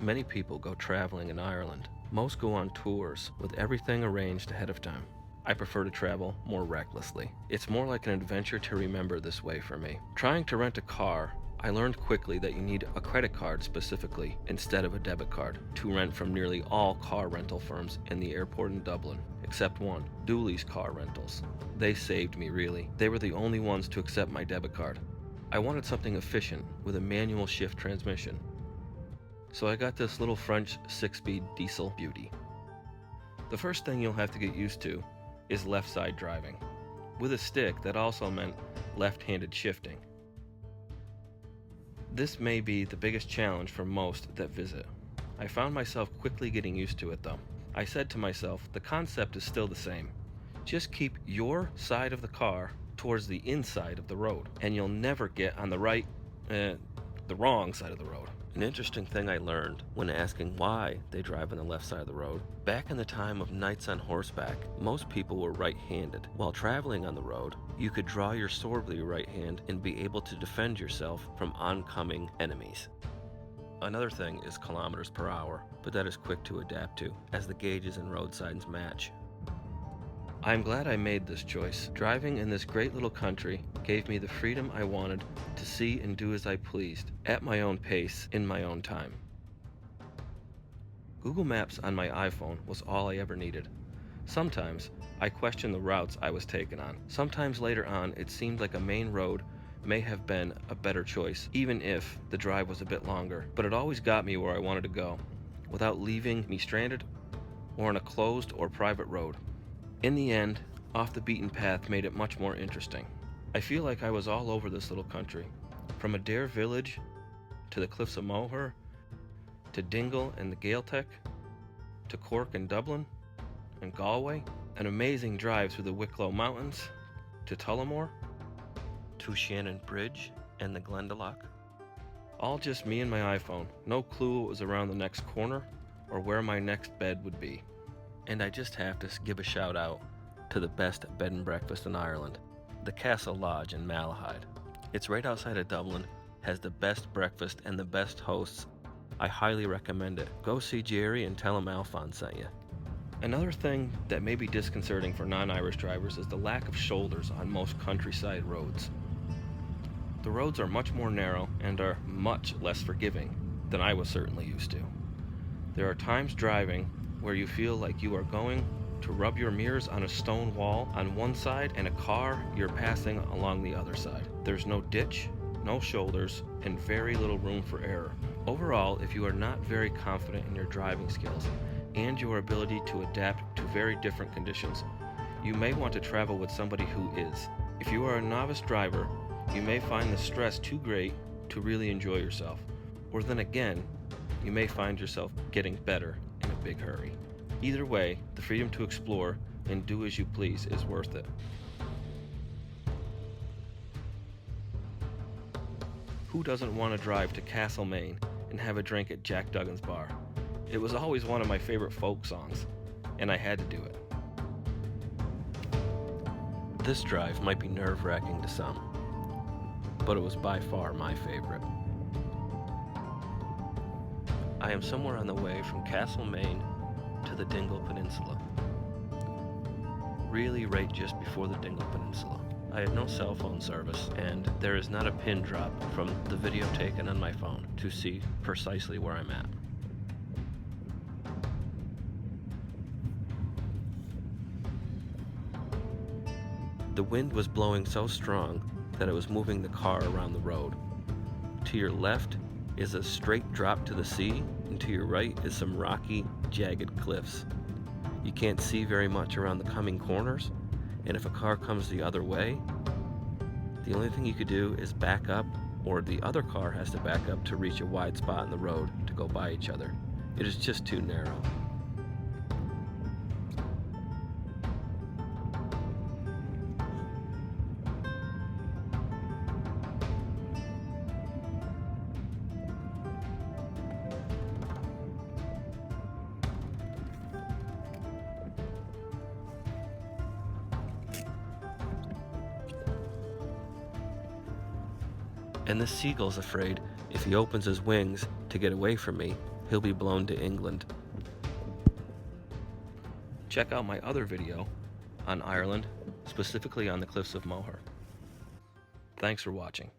Many people go traveling in Ireland. Most go on tours with everything arranged ahead of time. I prefer to travel more recklessly. It's more like an adventure to remember this way for me. Trying to rent a car, I learned quickly that you need a credit card specifically instead of a debit card to rent from nearly all car rental firms in the airport in Dublin, except one, Dooley's Car Rentals. They saved me, really. They were the only ones to accept my debit card. I wanted something efficient with a manual shift transmission. So I got this little French 6-speed diesel beauty. The first thing you'll have to get used to is left side driving. With a stick, that also meant left-handed shifting. This may be the biggest challenge for most that visit. I found myself quickly getting used to it though. I said to myself, the concept is still the same. Just keep your side of the car towards the inside of the road, and you'll never get on the wrong side of the road. An interesting thing I learned when asking why they drive on the left side of the road. Back in the time of knights on horseback, most people were right-handed. While traveling on the road, you could draw your sword with your right hand and be able to defend yourself from oncoming enemies. Another thing is kilometers per hour, but that is quick to adapt to, as the gauges and road signs match. I'm glad I made this choice. Driving in this great little country gave me the freedom I wanted to see and do as I pleased, at my own pace, in my own time. Google Maps on my iPhone was all I ever needed. Sometimes I questioned the routes I was taken on. Sometimes later on it seemed like a main road may have been a better choice, even if the drive was a bit longer, but it always got me where I wanted to go, without leaving me stranded or on a closed or private road. In the end, off the beaten path made it much more interesting. I feel like I was all over this little country, from Adair village to the cliffs of Moher, to Dingle and the Gaeltacht, to Cork and Dublin and Galway, an amazing drive through the Wicklow Mountains, to Tullamore, to Shannon Bridge and the Glendalough. All just me and my iPhone, no clue what was around the next corner or where my next bed would be. And I just have to give a shout out to the best bed and breakfast in Ireland, the Castle Lodge in Malahide. It's right outside of Dublin, has the best breakfast and the best hosts. I highly recommend it. Go see Jerry and tell him Alphonse sent you. Another thing that may be disconcerting for non-Irish drivers is the lack of shoulders on most countryside roads. The roads are much more narrow and are much less forgiving than I was certainly used to. There are times driving where you feel like you are going to rub your mirrors on a stone wall on one side and a car you're passing along the other side. There's no ditch, no shoulders, and very little room for error. Overall, if you are not very confident in your driving skills and your ability to adapt to very different conditions, you may want to travel with somebody who is. If you are a novice driver, you may find the stress too great to really enjoy yourself. Or then again, you may find yourself getting better in a big hurry. Either way, the freedom to explore and do as you please is worth it. Who doesn't want to drive to Castlemaine and have a drink at Jack Duggan's bar? It was always one of my favorite folk songs, and I had to do it. This drive might be nerve-wracking to some, but it was by far my favorite. I am somewhere on the way from Castlemaine to the Dingle Peninsula. Really right just before the Dingle Peninsula. I have no cell phone service, and there is not a pin drop from the video taken on my phone to see precisely where I'm at. The wind was blowing so strong that it was moving the car around the road. To your left is a straight drop to the sea, and to your right is some rocky, jagged cliffs. You can't see very much around the coming corners, and if a car comes the other way, the only thing you could do is back up, or the other car has to back up to reach a wide spot in the road to go by each other. It is just too narrow. And the seagull's afraid if he opens his wings to get away from me, he'll be blown to England. Check out my other video on Ireland, specifically on the Cliffs of Moher. Thanks for watching.